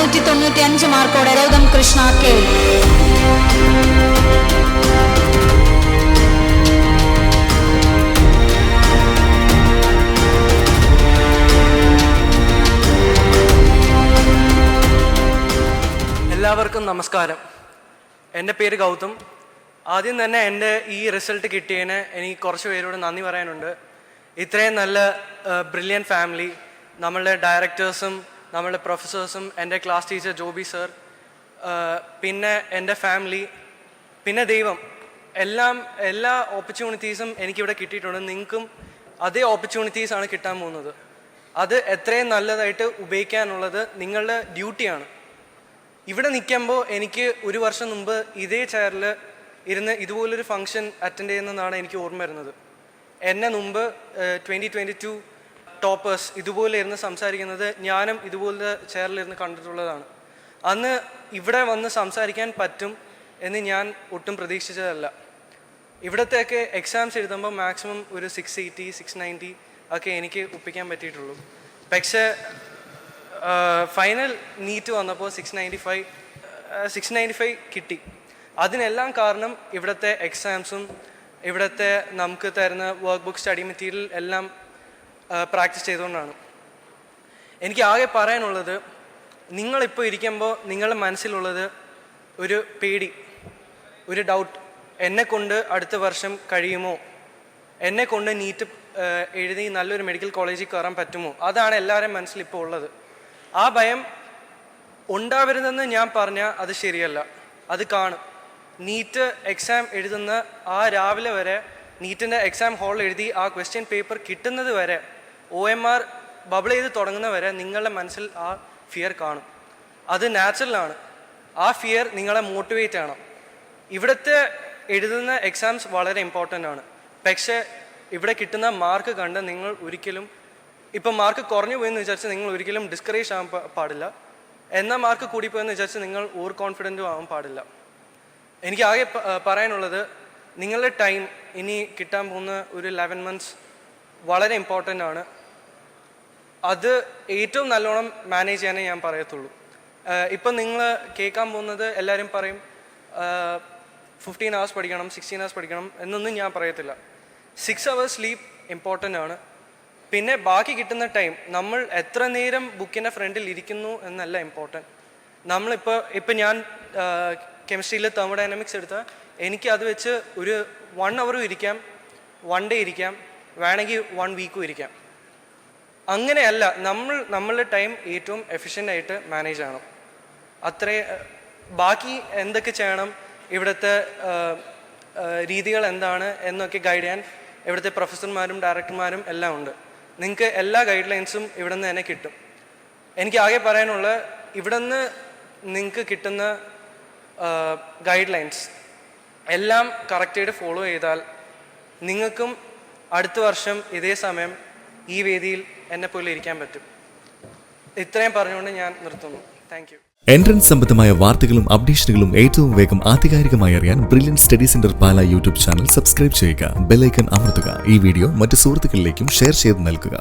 495 മാർക്കോടെ ഗൗതം കൃഷ്ണ കെ. എല്ലാവർക്കും നമസ്കാരം. എൻ്റെ പേര് ഗൗതം. ആദ്യം തന്നെ എൻ്റെ ഈ റിസൾട്ട് കിട്ടിയതിന് എനിക്ക് കുറച്ച് പേരോട് നന്ദി പറയാനുണ്ട്. ഇത്രയും നല്ല ബ്രില്യൻ ഫാമിലി, നമ്മളുടെ ഡയറക്ടേഴ്സും നമ്മളുടെ പ്രൊഫസേഴ്സും എൻ്റെ ക്ലാസ് ടീച്ചർ ജോബി സർ, പിന്നെ എൻ്റെ ഫാമിലി, പിന്നെ ദൈവം, എല്ലാ ഓപ്പർച്യൂണിറ്റീസും എനിക്കിവിടെ കിട്ടിയിട്ടുണ്ട്. നിങ്ങൾക്കും അതേ ഓപ്പർച്യൂണിറ്റീസാണ് കിട്ടാൻ പോകുന്നത്. അത് എത്രയും നല്ലതായിട്ട് ഉപയോഗിക്കാനുള്ളത് നിങ്ങളുടെ ഡ്യൂട്ടിയാണ്. ഇവിടെ നിൽക്കുമ്പോൾ എനിക്ക് ഒരു വർഷം മുമ്പ് ഇതേ ചെയറിൽ ഇരുന്ന് ഇതുപോലൊരു ഫംഗ്ഷൻ അറ്റൻഡ് ചെയ്യുന്നതാണ് എനിക്ക് ഓർമ്മ വരുന്നത്. എന്നെ മുമ്പ് 2022 ടോപ്പേഴ്സ് ഇതുപോലെ ഇരുന്ന് സംസാരിക്കുന്നത് ഞാനും ഇതുപോലത്തെ ചെയറിലിരുന്ന് കണ്ടിട്ടുള്ളതാണ്. അന്ന് ഇവിടെ വന്ന് സംസാരിക്കാൻ പറ്റും എന്ന് ഞാൻ ഒട്ടും പ്രതീക്ഷിച്ചതല്ല. ഇവിടത്തെയൊക്കെ എക്സാംസ് എഴുതുമ്പോൾ മാക്സിമം ഒരു 680, 690 ഒക്കെ എനിക്ക് ഒപ്പിക്കാൻ പറ്റിയിട്ടുള്ളൂ. പക്ഷേ ഫൈനൽ നീറ്റ് വന്നപ്പോൾ 695 കിട്ടി. അതിനെല്ലാം കാരണം ഇവിടുത്തെ എക്സാംസും ഇവിടുത്തെ നമുക്ക് തരുന്ന വർക്ക് ബുക്ക്, സ്റ്റഡി മെറ്റീരിയൽ എല്ലാം പ്രാക്ടീസ് ചെയ്തുകൊണ്ടാണ്. എനിക്ക് ആകെ പറയാനുള്ളത്, നിങ്ങളിപ്പോൾ ഇരിക്കുമ്പോൾ നിങ്ങളുടെ മനസ്സിലുള്ളത് ഒരു പേടി, ഒരു ഡൗട്ട്, എന്നെക്കൊണ്ട് അടുത്ത വർഷം കഴിയുമോ, എന്നെക്കൊണ്ട് നീറ്റ് എഴുതി നല്ലൊരു മെഡിക്കൽ കോളേജിൽ കയറാൻ പറ്റുമോ, അതാണ് എല്ലാവരുടെയും മനസ്സിലിപ്പോൾ ഉള്ളത്. ആ ഭയം ഉണ്ടാവരുതെന്ന് ഞാൻ പറഞ്ഞാൽ അത് ശരിയല്ല. അത് കാണും. നീറ്റ് എക്സാം എഴുതുന്ന ആ രാവിലെ വരെ, നീറ്റിൻ്റെ എക്സാം ഹാളിൽ എഴുതി ആ ക്വസ്റ്റ്യൻ പേപ്പർ കിട്ടുന്നത് വരെ, OMR ബബിൾ ചെയ്ത് തുടങ്ങുന്ന വരെ നിങ്ങളുടെ മനസ്സിൽ ആ ഫിയർ കാണും. അത് നാച്ചുറലാണ്. ആ ഫിയർ നിങ്ങളെ മോട്ടിവേറ്റ് ചെയ്യണം. ഇവിടുത്തെ എഴുതുന്ന എക്സാംസ് വളരെ ഇമ്പോർട്ടൻ്റ് ആണ്. പക്ഷേ ഇവിടെ കിട്ടുന്ന മാർക്ക് കണ്ട് നിങ്ങൾ ഒരിക്കലും, ഇപ്പം മാർക്ക് കുറഞ്ഞു പോയെന്ന് വിചാരിച്ച് നിങ്ങൾ ഒരിക്കലും ഡിസ്കറേജ് ആകാൻ പാടില്ല. എന്നാൽ മാർക്ക് കൂടിപ്പോയെന്ന് വിചാരിച്ച് നിങ്ങൾ ഓവർ കോൺഫിഡൻറ്റും ആവാൻ പാടില്ല. എനിക്ക് ആകെ പറയാനുള്ളത്, നിങ്ങളുടെ ടൈം ഇനി കിട്ടാൻ പോകുന്ന ഒരു 11 months വളരെ ഇമ്പോർട്ടൻ്റ് ആണ്. അത് ഏറ്റവും നല്ലോണം മാനേജ് ചെയ്യാനേ ഞാൻ പറയത്തുള്ളൂ. ഇപ്പം നിങ്ങൾ കേൾക്കാൻ പോകുന്നത് എല്ലാവരും പറയും 15 hours പഠിക്കണം, 16 hours പഠിക്കണം എന്നൊന്നും ഞാൻ പറയത്തില്ല. 6 hours സ്ലീപ്പ് ഇമ്പോർട്ടൻ്റ് ആണ്. പിന്നെ ബാക്കി കിട്ടുന്ന ടൈം നമ്മൾ എത്ര നേരം ബുക്കിൻ്റെ ഫ്രണ്ടിൽ ഇരിക്കുന്നു എന്നല്ല ഇമ്പോർട്ടൻറ്റ്. ഇപ്പം ഞാൻ കെമിസ്ട്രിയിൽ തെർമോഡൈനാമിക്സ് എടുത്താൽ എനിക്ക് അത് വെച്ച് ഒരു 1 hour ഇരിക്കാം, 1 day ഇരിക്കാം, വേണമെങ്കിൽ 1 week ഇരിക്കാം. അങ്ങനെയല്ല, നമ്മളുടെ ടൈം ഏറ്റവും എഫിഷ്യൻ്റായിട്ട് മാനേജ് ചെയ്യണം. ബാക്കി എന്തൊക്കെ ചെയ്യണം, ഇവിടുത്തെ രീതികൾ എന്താണ് എന്നൊക്കെ ഗൈഡ് ചെയ്യാൻ ഇവിടുത്തെ പ്രൊഫസർമാരും ഡയറക്ടർമാരും എല്ലാം ഉണ്ട്. നിങ്ങൾക്ക് എല്ലാ ഗൈഡ് ലൈൻസും ഇവിടെ നിന്ന് തന്നെ കിട്ടും. എനിക്ക് ആകെ പറയാനുള്ള, ഇവിടെ നിന്ന് നിങ്ങൾക്ക് കിട്ടുന്ന ഗൈഡ് ലൈൻസ് എല്ലാം കറക്റ്റായിട്ട് ഫോളോ ചെയ്താൽ നിങ്ങൾക്കും അടുത്ത വർഷം ഇതേ സമയം ഈ വേദിയിൽ എന്നെപ്പോലെ ഇരിക്കാൻ പറ്റും. ഇത്രയും പറഞ്ഞുകൊണ്ട് ഞാൻ നിർത്തുന്നു. Thank you. എൻട്രൻസ് സംബന്ധമായ വാർത്തകളും അപ്ഡേഷനുകളും ഏറ്റവും വേഗം ആധികാരികമായി അറിയാൻ ബ്രില്യൻ സ്റ്റഡി സെന്റർ പാല യൂട്യൂബ് ചാനൽ സബ്സ്ക്രൈബ് ചെയ്യുക. ബെൽ ഐക്കൺ അമർത്തുക. ഈ വീഡിയോ മറ്റു സുഹൃത്തുക്കളിലേക്കും ഷെയർ ചെയ്ത് നൽകുക.